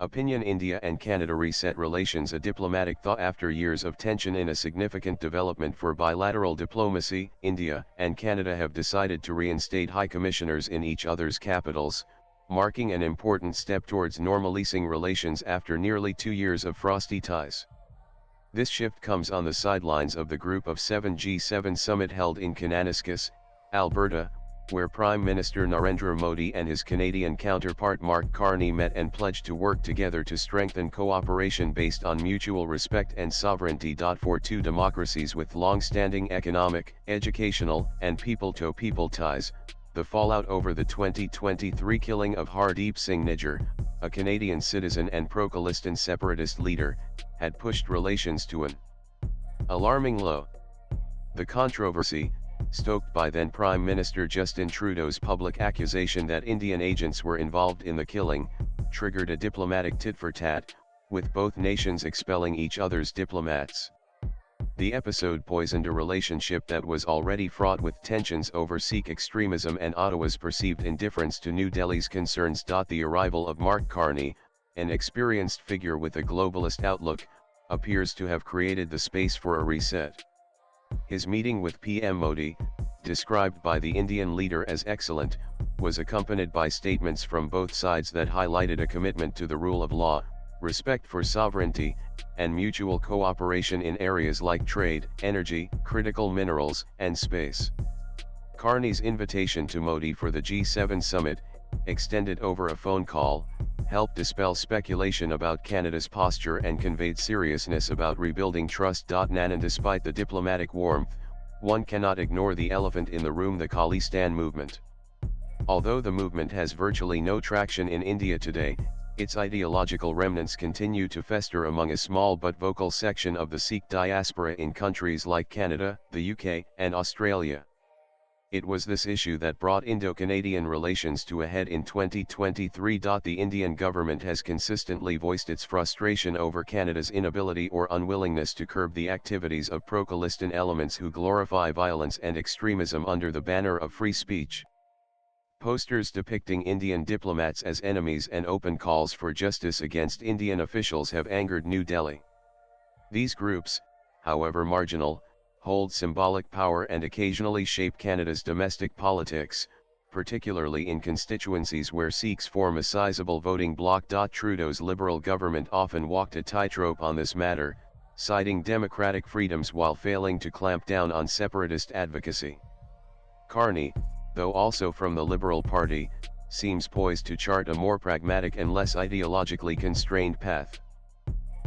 Opinion: India and Canada reset relations, a diplomatic thaw after years of tension. In a significant development for bilateral diplomacy, India and Canada have decided to reinstate high commissioners in each other's capitals, marking an important step towards normalizing relations after nearly 2 years of frosty ties. This shift comes on the sidelines of the Group of Seven G7 summit held in Kananaskis, Alberta, where Prime Minister Narendra Modi and his Canadian counterpart Mark Carney met and pledged to work together to strengthen cooperation based on mutual respect and sovereignty. For two democracies with long-standing economic, educational, and people-to-people ties, the fallout over the 2023 killing of Hardeep Singh Nijjar, a Canadian citizen and pro-Khalistan separatist leader, had pushed relations to an alarming low. The controversy, stoked by then Prime Minister Justin Trudeau's public accusation that Indian agents were involved in the killing, triggered a diplomatic tit-for-tat, with both nations expelling each other's diplomats. The episode poisoned a relationship that was already fraught with tensions over Sikh extremism and Ottawa's perceived indifference to New Delhi's concerns. The arrival of Mark Carney, an experienced figure with a globalist outlook, appears to have created the space for a reset. His meeting with PM Modi, described by the Indian leader as excellent, was accompanied by statements from both sides that highlighted a commitment to the rule of law, respect for sovereignty, and mutual cooperation in areas like trade, energy, critical minerals, and space. Carney's invitation to Modi for the G7 summit, extended over a phone call, helped dispel speculation about Canada's posture and conveyed seriousness about rebuilding trust. And despite the diplomatic warmth, one cannot ignore the elephant in the room: the Khalistan movement. Although the movement has virtually no traction in India today, its ideological remnants continue to fester among a small but vocal section of the Sikh diaspora in countries like Canada, the UK, and Australia. It was this issue that brought Indo-Canadian relations to a head in 2023. The Indian government has consistently voiced its frustration over Canada's inability or unwillingness to curb the activities of pro-Khalistan elements who glorify violence and extremism under the banner of free speech. Posters depicting Indian diplomats as enemies and open calls for justice against Indian officials have angered New Delhi. These groups, however marginal, hold symbolic power and occasionally shape Canada's domestic politics, particularly in constituencies where Sikhs form a sizable voting bloc. Trudeau's Liberal government often walked a tightrope on this matter, citing democratic freedoms while failing to clamp down on separatist advocacy. Carney, though also from the Liberal Party, seems poised to chart a more pragmatic and less ideologically constrained path.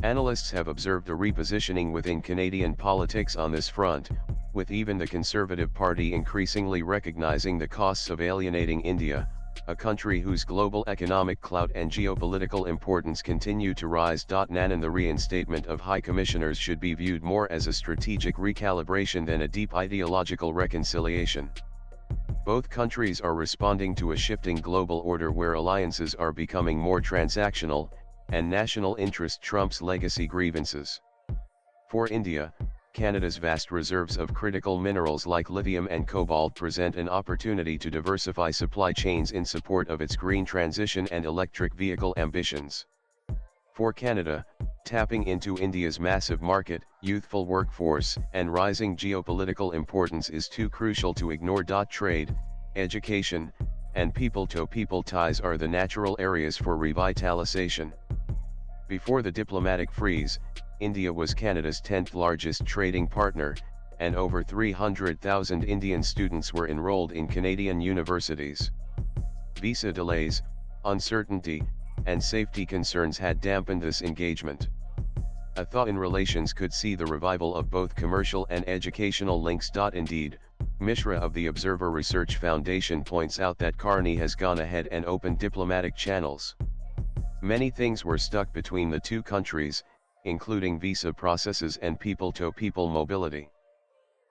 Analysts have observed a repositioning within Canadian politics on this front, with even the Conservative Party increasingly recognizing the costs of alienating India, a country whose global economic clout and geopolitical importance continue to rise. And the reinstatement of high commissioners should be viewed more as a strategic recalibration than a deep ideological reconciliation. Both countries are responding to a shifting global order where alliances are becoming more transactional, and national interest trumps legacy grievances. For India, Canada's vast reserves of critical minerals like lithium and cobalt present an opportunity to diversify supply chains in support of its green transition and electric vehicle ambitions. For Canada, tapping into India's massive market, youthful workforce, and rising geopolitical importance is too crucial to ignore. Trade, education, and people-to-people ties are the natural areas for revitalization. Before the diplomatic freeze, India was Canada's 10th largest trading partner, and over 300,000 Indian students were enrolled in Canadian universities. Visa delays, uncertainty, and safety concerns had dampened this engagement. A thaw in relations could see the revival of both commercial and educational links. Indeed, Mishra of the Observer Research Foundation points out that Carney has gone ahead and opened diplomatic channels. Many things were stuck between the two countries, including visa processes and people-to-people mobility.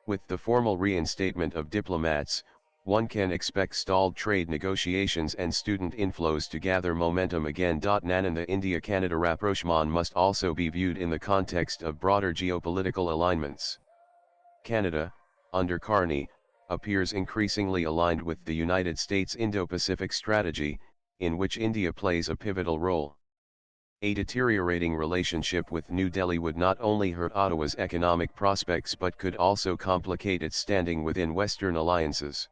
With the formal reinstatement of diplomats, one can expect stalled trade negotiations and student inflows to gather momentum again. And the India-Canada rapprochement must also be viewed in the context of broader geopolitical alignments. Canada, under Carney, appears increasingly aligned with the United States' Indo-Pacific strategy, in which India plays a pivotal role. A deteriorating relationship with New Delhi would not only hurt Ottawa's economic prospects but could also complicate its standing within Western alliances.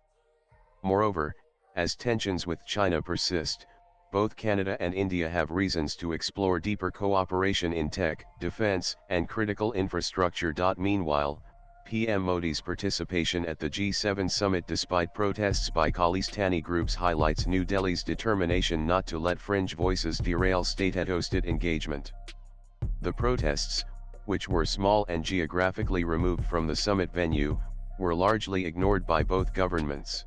Moreover, as tensions with China persist, both Canada and India have reasons to explore deeper cooperation in tech, defense, and critical infrastructure. Meanwhile, PM Modi's participation at the G7 summit despite protests by Khalistani groups highlights New Delhi's determination not to let fringe voices derail state-hosted engagement. The protests, which were small and geographically removed from the summit venue, were largely ignored by both governments.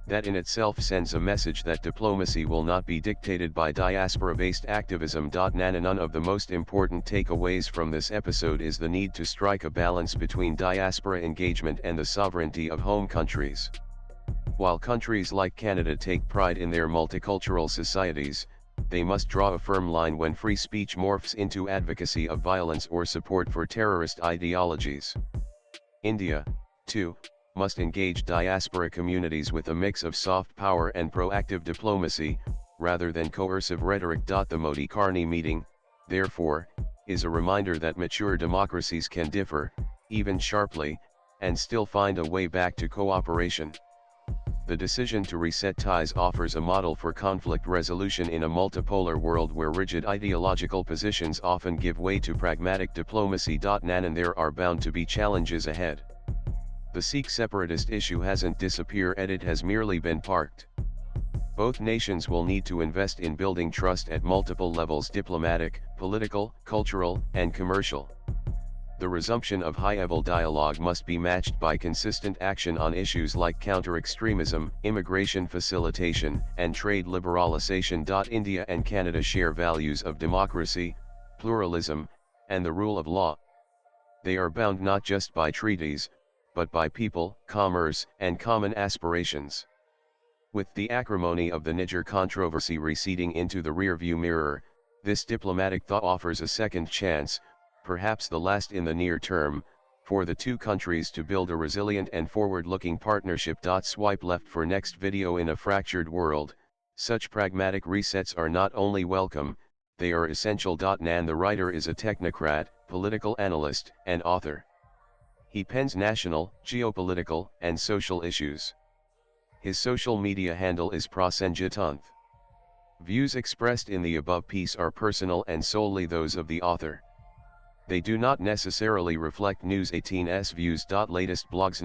That in itself sends a message that diplomacy will not be dictated by diaspora-based activism. None of the most important takeaways from this episode is the need to strike a balance between diaspora engagement and the sovereignty of home countries. While countries like Canada take pride in their multicultural societies, they must draw a firm line when free speech morphs into advocacy of violence or support for terrorist ideologies. India, too, must engage diaspora communities with a mix of soft power and proactive diplomacy, rather than coercive rhetoric. The Modi-Carney meeting, therefore, is a reminder that mature democracies can differ, even sharply, and still find a way back to cooperation. The decision to reset ties offers a model for conflict resolution in a multipolar world where rigid ideological positions often give way to pragmatic diplomacy. And there are bound to be challenges ahead. The Sikh separatist issue hasn't disappeared, it has merely been parked. Both nations will need to invest in building trust at multiple levels: diplomatic, political, cultural, and commercial. The resumption of high-level dialogue must be matched by consistent action on issues like counter-extremism, immigration facilitation, and trade liberalization. India and Canada share values of democracy, pluralism, and the rule of law. They are bound not just by treaties, but by people, commerce, and common aspirations. With the acrimony of the Niger controversy receding into the rearview mirror, this diplomatic thaw offers a second chance, perhaps the last in the near term, for the two countries to build a resilient and forward-looking partnership. Swipe left for next video. In a fractured world, such pragmatic resets are not only welcome, they are essential. Nan the writer is a technocrat, political analyst, and author. He pens national, geopolitical, and social issues. His social media handle is Prasenjitanth. Views expressed in the above piece are personal and solely those of the author. They do not necessarily reflect News 18's views. Latest blogs.